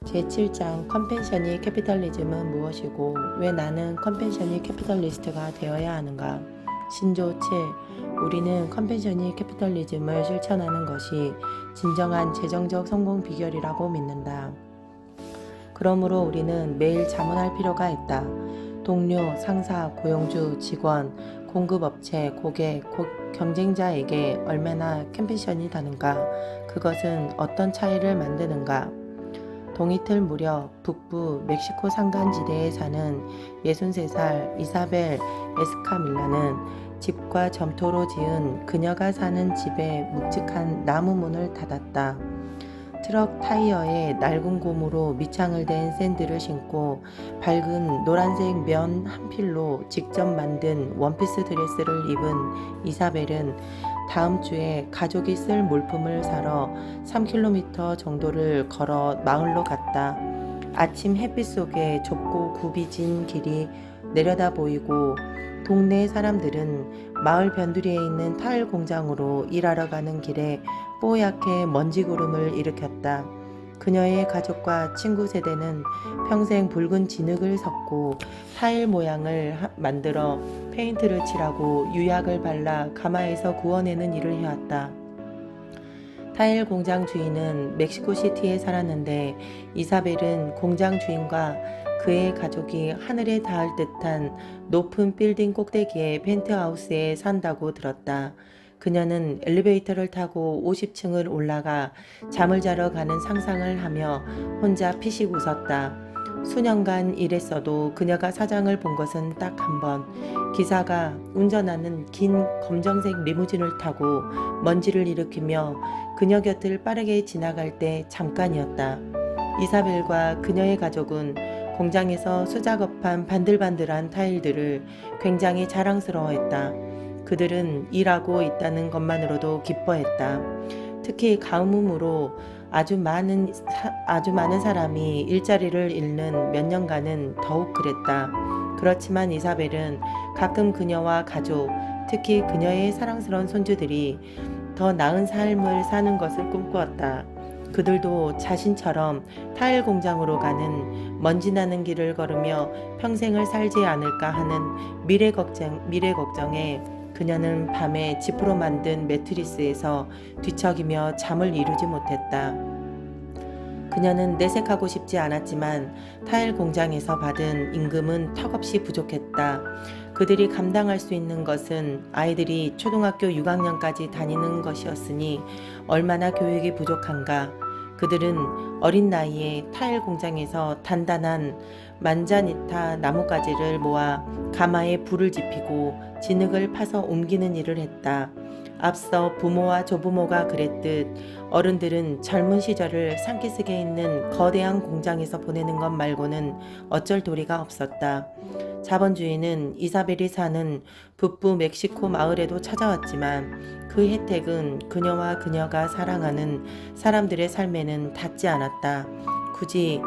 제7장 컴패셔닛 캐피탈리즘은 무엇이고 왜 나는 컴패셔닛 캐피탈리스트가 되어야 하는가? 신조 7. 우리는 컴패셔닛 캐피탈리즘을 실천하는 것이 진정한 재정적 성공 비결이라고 믿는다. 그러므로 우리는 매일 자문할 필요가 있다. 동료, 상사, 고용주, 직원, 공급업체, 고객, 경쟁자에게 얼마나 컴패셔닛 하는가? 그것은 어떤 차이를 만드는가? 동이틀 무렵 북부 멕시코 산간지대에 사는 63살 이사벨 에스카밀라는 집과 점토로 지은 그녀가 사는 집의 묵직한 나무 문을 닫았다. 트럭 타이어에 낡은 고무로 밑창을 댄 샌들을 신고 밝은 노란색 면 한 필로 직접 만든 원피스 드레스를 입은 이사벨은 다음 주에 가족이 쓸 물품을 사러 3km 정도를 걸어 마을로 갔다. 아침 햇빛 속에 좁고 굽이진 길이 내려다 보이고 동네 사람들은 마을 변두리에 있는 타일 공장으로 일하러 가는 길에 뽀얗게 먼지 구름을 일으켰다. 그녀의 가족과 친구 세대는 평생 붉은 진흙을 섞고 타일 모양을 만들어 페인트를 칠하고 유약을 발라 가마에서 구워내는 일을 해왔다. 타일 공장 주인은 멕시코시티에 살았는데 이사벨은 공장 주인과 그의 가족이 하늘에 닿을 듯한 높은 빌딩 꼭대기의 펜트하우스에 산다고 들었다. 그녀는 엘리베이터를 타고 50층을 올라가 잠을 자러 가는 상상을 하며 혼자 피식 웃었다. 수년간 일했어도 그녀가 사장을 본 것은 딱 한 번. 기사가 운전하는 긴 검정색 리무진을 타고 먼지를 일으키며 그녀 곁을 빠르게 지나갈 때 잠깐이었다. 이사벨과 그녀의 가족은 공장에서 수작업한 반들반들한 타일들을 굉장히 자랑스러워했다. 그들은 일하고 있다는 것만으로도 기뻐했다. 특히 가뭄으로 아주 많은 사람이 일자리를 잃는 몇 년간은 더욱 그랬다. 그렇지만 이사벨은 가끔 그녀와 가족, 특히 그녀의 사랑스러운 손주들이 더 나은 삶을 사는 것을 꿈꾸었다. 그들도 자신처럼 타일 공장으로 가는 먼지 나는 길을 걸으며 평생을 살지 않을까 하는 미래 걱정에 그녀는 밤에 지프로 만든 매트리스에서 뒤척이며 잠을 이루지 못했다. 그녀는 내색하고 싶지 않았지만 타일 공장에서 받은 임금은 턱없이 부족했다. 그들이 감당할 수 있는 것은 아이들이 초등학교 6학년까지 다니는 것이었으니 얼마나 교육이 부족한가. 그들은 어린 나이에 타일 공장에서 단단한 만자니타 나뭇가지를 모아 가마에 불을 지피고 진흙을 파서 옮기는 일을 했다. 앞서 부모와 조부모가 그랬듯 어른들은 젊은 시절을 산기슭에 있는 거대한 공장에서 보내는 것 말고는 어쩔 도리가 없었다. 자본주의는 이사벨이 사는 북부 멕시코 마을에도 찾아왔지만 그 혜택은 그녀와 그녀가 사랑하는 사람들의 삶에는 닿지 않았다. 굳이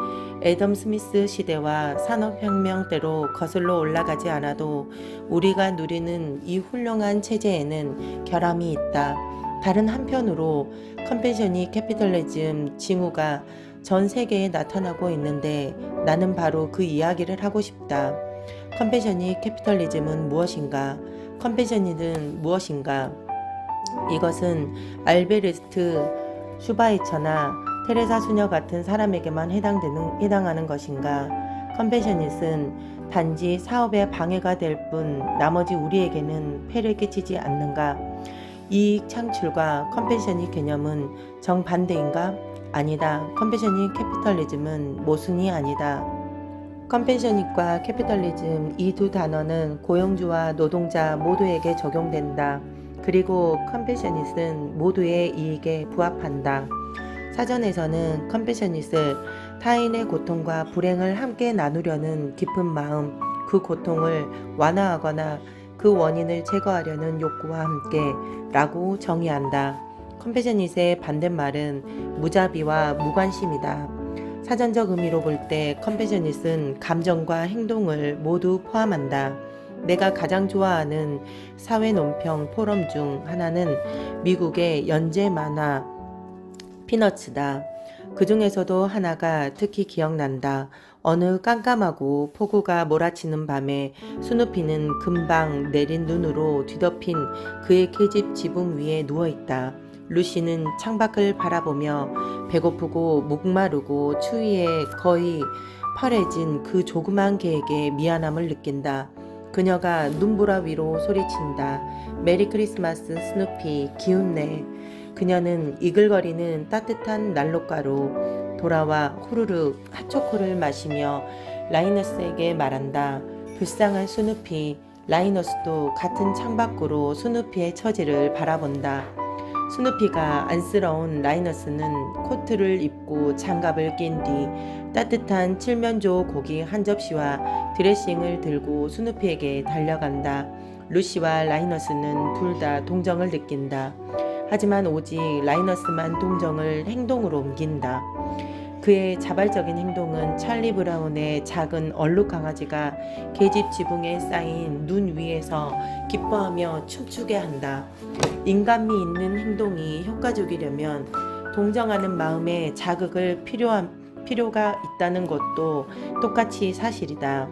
애덤 스미스 시대와 산업혁명 때로 거슬러 올라가지 않아도 우리가 누리는 이 훌륭한 체제에는 결함이 있다. 다른 한편으로 컴패셔닛 캐피털리즘 징후가 전 세계에 나타나고 있는데 나는 바로 그 이야기를 하고 싶다. 컴패셔닛 캐피털리즘은 무엇인가? 컴패셔닛은 무엇인가? 이것은 알베르트 슈바이처나 테레사 수녀 같은 사람에게만 해당하는 것인가? 컴패셔닛은 단지 사업에 방해가 될 뿐 나머지 우리에게는 폐를 끼치지 않는가? 이익 창출과 컴패셔닛 개념은 정반대인가? 아니다. 컴패셔닛 캐피털리즘은 모순이 아니다. 컴패셔닛과 캐피털리즘 이 두 단어는 고용주와 노동자 모두에게 적용된다. 그리고 컴패셔닛은 모두의 이익에 부합한다. 사전에서는 컴패셔닛을 타인의 고통과 불행을 함께 나누려는 깊은 마음, 그 고통을 완화하거나 그 원인을 제거하려는 욕구와 함께 라고 정의한다. 컴패셔닛의 반대말은 무자비와 무관심이다. 사전적 의미로 볼 때 컴패셔닛은 감정과 행동을 모두 포함한다. 내가 가장 좋아하는 사회 논평 포럼 중 하나는 미국의 연재 만화 피너츠다. 그 중에서도 하나가 특히 기억난다. 어느 깜깜하고 폭우가 몰아치는 밤에 스누피는 금방 내린 눈으로 뒤덮인 그의 계집 지붕 위에 누워있다. 루시는 창밖을 바라보며 배고프고 목마르고 추위에 거의 파래진 그 조그만 개에게 미안함을 느낀다. 그녀가 눈보라 위로 소리친다. 메리 크리스마스 스누피, 기운내. 그녀는 이글거리는 따뜻한 난로가로 돌아와 후루룩 핫초코를 마시며 라이너스에게 말한다. 불쌍한 스누피. 라이너스도 같은 창밖으로 스누피의 처지를 바라본다. 스누피가 안쓰러운 라이너스는 코트를 입고 장갑을 낀 뒤 따뜻한 칠면조 고기 한 접시와 드레싱을 들고 스누피에게 달려간다. 루시와 라이너스는 둘 다 동정을 느낀다. 하지만 오직 라이너스만 동정을 행동으로 옮긴다. 그의 자발적인 행동은 찰리 브라운의 작은 얼룩 강아지가 계집 지붕에 쌓인 눈 위에서 기뻐하며 춤추게 한다. 인간미 있는 행동이 효과적이려면 동정하는 마음에 자극을 필요가 있다는 것도 똑같이 사실이다.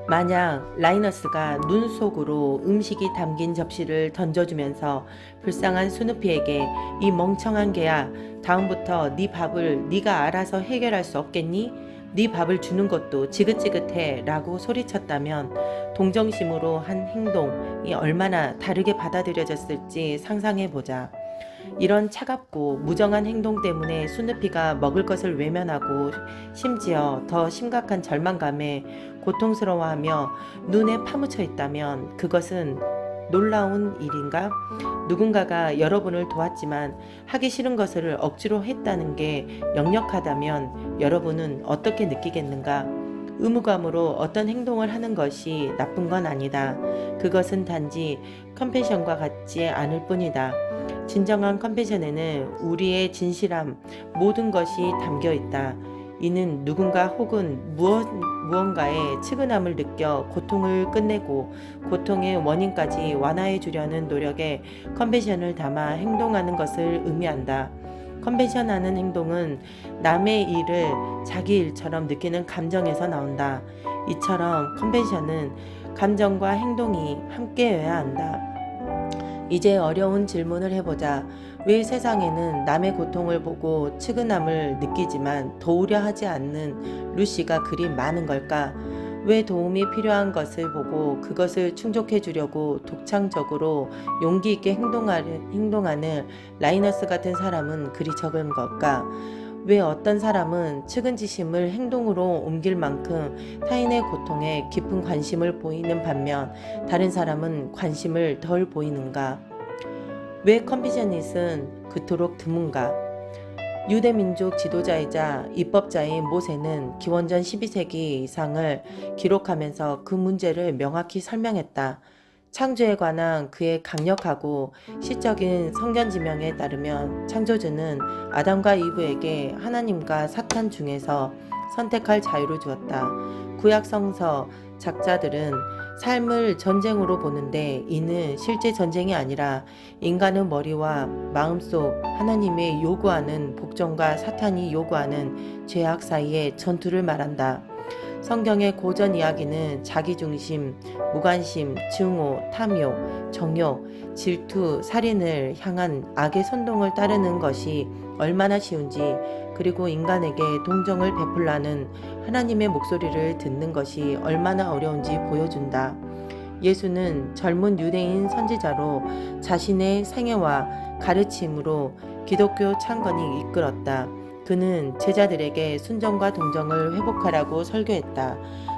만약 라이너스가 눈 속으로 음식이 담긴 접시를 던져주면서 불쌍한 스누피에게 이 멍청한 개야, 다음부터 네 밥을 네가 알아서 해결할 수 없겠니? 네 밥을 주는 것도 지긋지긋해 라고 소리쳤다면 동정심으로 한 행동이 얼마나 다르게 받아들여졌을지 상상해보자. 이런 차갑고 무정한 행동 때문에 스누피가 먹을 것을 외면하고 심지어 더 심각한 절망감에 고통스러워하며 눈에 파묻혀 있다면 그것은 놀라운 일인가? 누군가가 여러분을 도왔지만 하기 싫은 것을 억지로 했다는 게 역력하다면 여러분은 어떻게 느끼겠는가? 의무감으로 어떤 행동을 하는 것이 나쁜 건 아니다. 그것은 단지 컴패션과 같지 않을 뿐이다. 진정한 컴패션에는 우리의 진실함, 모든 것이 담겨 있다. 이는 누군가 혹은 무언가의 측은함을 느껴 고통을 끝내고 고통의 원인까지 완화해 주려는 노력에 컴패션을 담아 행동하는 것을 의미한다. 컴패션하는 행동은 남의 일을 자기 일처럼 느끼는 감정에서 나온다. 이처럼 컴패션은 감정과 행동이 함께여야 한다. 이제 어려운 질문을 해보자. 왜 세상에는 남의 고통을 보고 측은함을 느끼지만 도우려 하지 않는 루시가 그리 많은 걸까? 왜 도움이 필요한 것을 보고 그것을 충족해 주려고 독창적으로 용기 있게 행동하는 라이너스 같은 사람은 그리 적은 걸까? 왜 어떤 사람은 측은지심을 행동으로 옮길 만큼 타인의 고통에 깊은 관심을 보이는 반면 다른 사람은 관심을 덜 보이는가? 왜 컴패셔닛은 그토록 드문가? 유대민족 지도자이자 입법자인 모세는 기원전 12세기 이상을 기록하면서 그 문제를 명확히 설명했다. 창조에 관한 그의 강력하고 시적인 성경 지명에 따르면 창조주는 아담과 이브에게 하나님과 사탄 중에서 선택할 자유를 주었다. 구약 성서 작자들은 삶을 전쟁으로 보는데 이는 실제 전쟁이 아니라 인간의 머리와 마음속 하나님의 요구하는 복종과 사탄이 요구하는 죄악 사이의 전투를 말한다. 성경의 고전 이야기는 자기중심, 무관심, 증오, 탐욕, 정욕, 질투, 살인을 향한 악의 선동을 따르는 것이 얼마나 쉬운지, 그리고 인간에게 동정을 베풀라는 하나님의 목소리를 듣는 것이 얼마나 어려운지 보여준다. 예수는 젊은 유대인 선지자로 자신의 생애와 가르침으로 기독교 창건이 이끌었다. 그는 제자들에게 순종과 동정을 회복하라고 설교했다.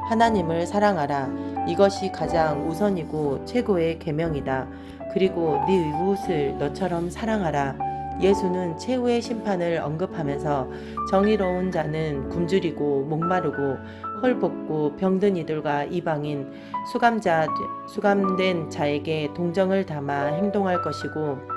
하나님을 사랑하라. 이것이 가장 우선이고 최고의 계명이다. 그리고 네 이웃을 너처럼 사랑하라. 예수는 최후의 심판을 언급하면서 정의로운 자는 굶주리고 목마르고 헐벗고 병든 이들과 이방인, 수감된 자에게 동정을 담아 행동할 것이고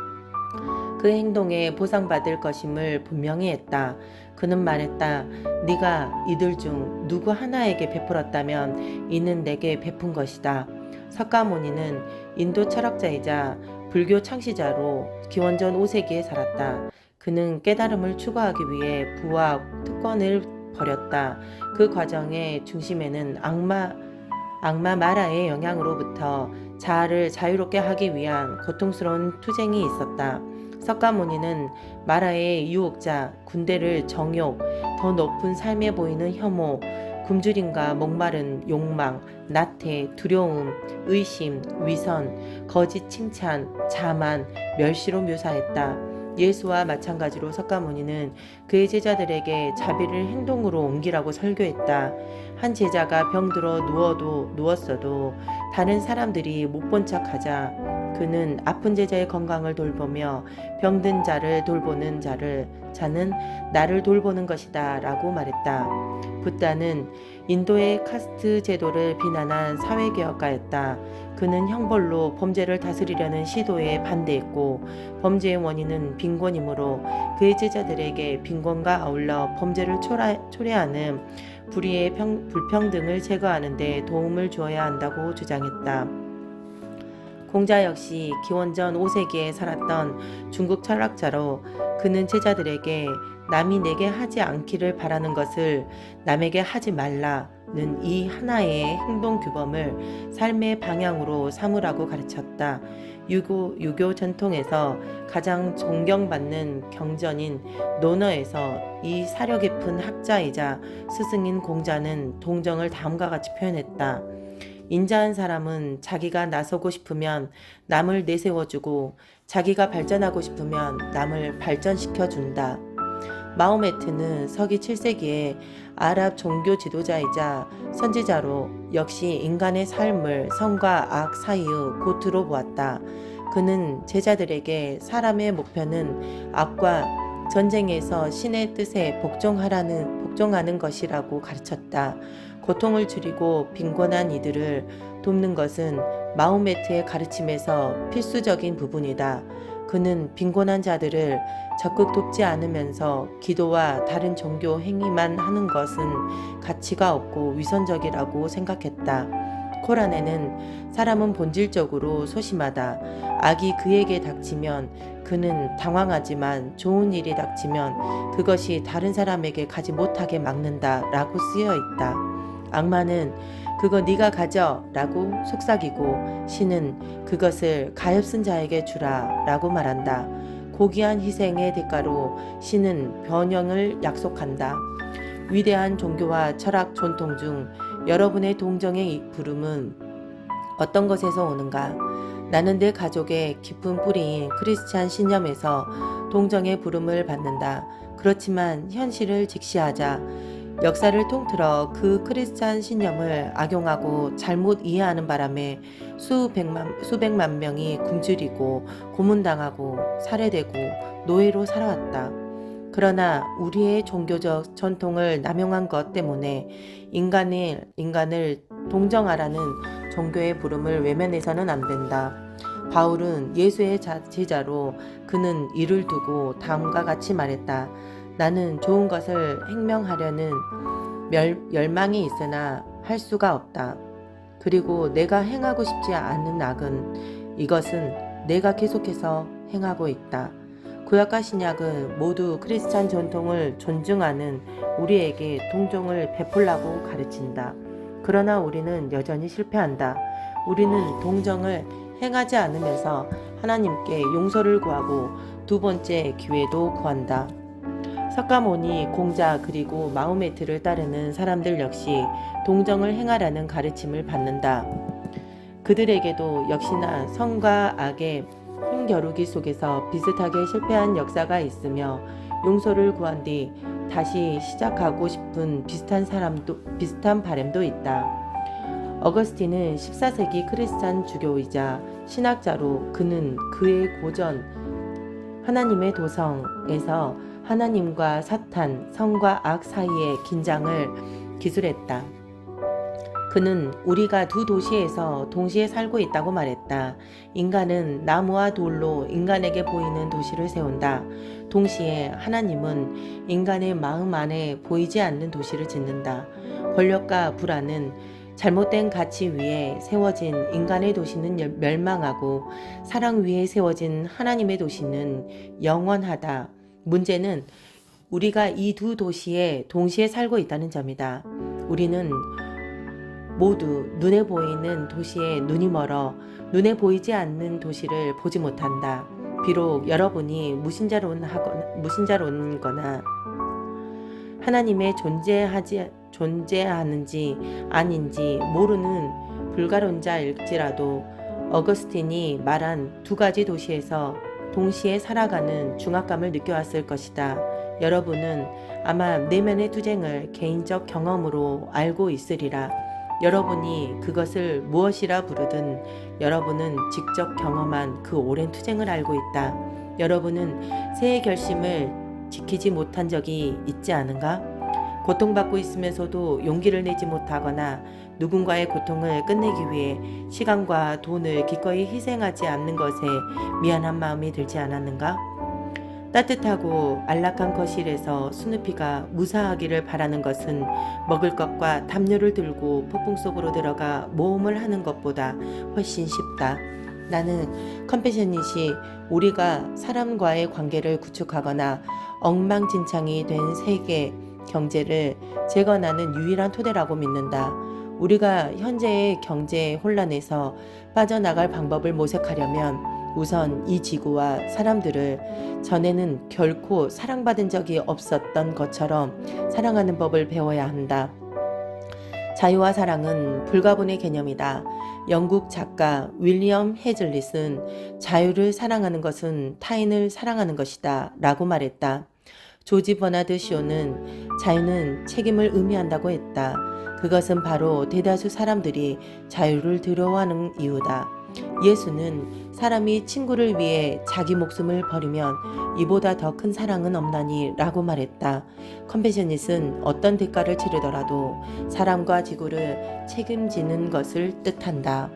그 행동에 보상받을 것임을 분명히 했다. 그는 말했다. 네가 이들 중 누구 하나에게 베풀었다면 이는 내게 베푼 것이다. 석가모니는 인도 철학자이자 불교 창시자로 기원전 5세기에 살았다. 그는 깨달음을 추구하기 위해 부와 특권을 버렸다. 그 과정의 중심에는 악마 마라의 영향으로부터 자아를 자유롭게 하기 위한 고통스러운 투쟁이 있었다. 석가모니는 마라의 유혹자, 군대를 정욕, 더 높은 삶에 보이는 혐오, 굶주림과 목마른 욕망, 나태, 두려움, 의심, 위선, 거짓 칭찬, 자만, 멸시로 묘사했다. 예수와 마찬가지로 석가모니는 그의 제자들에게 자비를 행동으로 옮기라고 설교했다. 한 제자가 병들어 누웠어도 다른 사람들이 못 본 척하자 그는 아픈 제자의 건강을 돌보며 병든 자를 돌보는 자는 나를 돌보는 것이다 라고 말했다. 붓다는 인도의 카스트 제도를 비난한 사회개혁가였다. 그는 형벌로 범죄를 다스리려는 시도에 반대했고 범죄의 원인은 빈곤이므로 그의 제자들에게 빈곤과 아울러 범죄를 초래하는 불의의 불평등을 제거하는 데 도움을 주어야 한다고 주장했다. 공자 역시 기원전 5세기에 살았던 중국 철학자로 그는 제자들에게 남이 내게 하지 않기를 바라는 것을 남에게 하지 말라는 이 하나의 행동 규범을 삶의 방향으로 삼으라고 가르쳤다. 유교 전통에서 가장 존경받는 경전인 논어에서 이 사려 깊은 학자이자 스승인 공자는 동정을 다음과 같이 표현했다. 인자한 사람은 자기가 나서고 싶으면 남을 내세워주고 자기가 발전하고 싶으면 남을 발전시켜준다. 마호메트는 서기 7세기에 아랍 종교 지도자이자 선지자로 역시 인간의 삶을 선과 악 사이의 고트로 보았다. 그는 제자들에게 사람의 목표는 악과 전쟁에서 신의 뜻에 복종하는 것이라고 가르쳤다. 고통을 줄이고 빈곤한 이들을 돕는 것은 마호메트의 가르침에서 필수적인 부분이다. 그는 빈곤한 자들을 적극 돕지 않으면서 기도와 다른 종교 행위만 하는 것은 가치가 없고 위선적이라고 생각했다. 코란에는 사람은 본질적으로 소심하다. 악이 그에게 닥치면 그는 당황하지만 좋은 일이 닥치면 그것이 다른 사람에게 가지 못하게 막는다 라고 쓰여 있다. 악마는 그거 네가 가져 라고 속삭이고 신은 그것을 가엾은 자에게 주라 라고 말한다. 고귀한 희생의 대가로 신은 변형을 약속한다. 위대한 종교와 철학 전통 중 여러분의 동정의 부름은 어떤 것에서 오는가? 나는 내 가족의 깊은 뿌리인 크리스찬 신념에서 동정의 부름을 받는다. 그렇지만 현실을 직시하자 역사를 통틀어 그 크리스찬 신념을 악용하고 잘못 이해하는 바람에 수백만 명이 굶주리고 고문당하고 살해되고 노예로 살아왔다. 그러나 우리의 종교적 전통을 남용한 것 때문에 인간을 동정하라는 종교의 부름을 외면해서는 안 된다. 바울은 예수의 제자로 그는 이를 두고 다음과 같이 말했다. 나는 좋은 것을 행명하려는 열망이 있으나 할 수가 없다. 그리고 내가 행하고 싶지 않은 악은 이것은 내가 계속해서 행하고 있다. 구약과 신약은 모두 크리스찬 전통을 존중하는 우리에게 동정을 베풀라고 가르친다. 그러나 우리는 여전히 실패한다. 우리는 동정을 행하지 않으면서 하나님께 용서를 구하고 두 번째 기회도 구한다. 석가모니, 공자 그리고 마호메트를 따르는 사람들 역시 동정을 행하라는 가르침을 받는다. 그들에게도 역시나 선과 악의 힘겨루기 속에서 비슷하게 실패한 역사가 있으며 용서를 구한 뒤 다시 시작하고 싶은 비슷한 바람도 있다. 어거스틴은 14세기 크리스찬 주교이자 신학자로 그는 그의 고전 하나님의 도성에서 하나님과 사탄, 선과 악 사이의 긴장을 기술했다. 그는 우리가 두 도시에서 동시에 살고 있다고 말했다. 인간은 나무와 돌로 인간에게 보이는 도시를 세운다. 동시에 하나님은 인간의 마음 안에 보이지 않는 도시를 짓는다. 권력과 불안은 잘못된 가치 위에 세워진 인간의 도시는 멸망하고 사랑 위에 세워진 하나님의 도시는 영원하다. 문제는 우리가 이 두 도시에 동시에 살고 있다는 점이다. 우리는 모두 눈에 보이는 도시에 눈이 멀어 눈에 보이지 않는 도시를 보지 못한다. 비록 여러분이 무신자론거나 하나님의 존재하는지 아닌지 모르는 불가론자일지라도 어거스틴이 말한 두 가지 도시에서 동시에 살아가는 중압감을 느껴왔을 것이다. 여러분은 아마 내면의 투쟁을 개인적 경험으로 알고 있으리라. 여러분이 그것을 무엇이라 부르든 여러분은 직접 경험한 그 오랜 투쟁을 알고 있다. 여러분은 새해 결심을 지키지 못한 적이 있지 않은가? 고통받고 있으면서도 용기를 내지 못하거나 누군가의 고통을 끝내기 위해 시간과 돈을 기꺼이 희생하지 않는 것에 미안한 마음이 들지 않았는가? 따뜻하고 안락한 거실에서 스누피가 무사하기를 바라는 것은 먹을 것과 담요를 들고 폭풍 속으로 들어가 모험을 하는 것보다 훨씬 쉽다. 나는 컴패셔닛이 우리가 사람과의 관계를 구축하거나 엉망진창이 된 세계 경제를 재건하는 유일한 토대라고 믿는다. 우리가 현재의 경제 혼란에서 빠져나갈 방법을 모색하려면 우선 이 지구와 사람들을 전에는 결코 사랑받은 적이 없었던 것처럼 사랑하는 법을 배워야 한다. 자유와 사랑은 불가분의 개념이다. 영국 작가 윌리엄 헤즐릿은 자유를 사랑하는 것은 타인을 사랑하는 것이다 라고 말했다. 조지 버나드 쇼는 자유는 책임을 의미한다고 했다. 그것은 바로 대다수 사람들이 자유를 두려워하는 이유다. 예수는 사람이 친구를 위해 자기 목숨을 버리면 이보다 더 큰 사랑은 없나니 라고 말했다. 컴패셔닛은 어떤 대가를 치르더라도 사람과 지구를 책임지는 것을 뜻한다.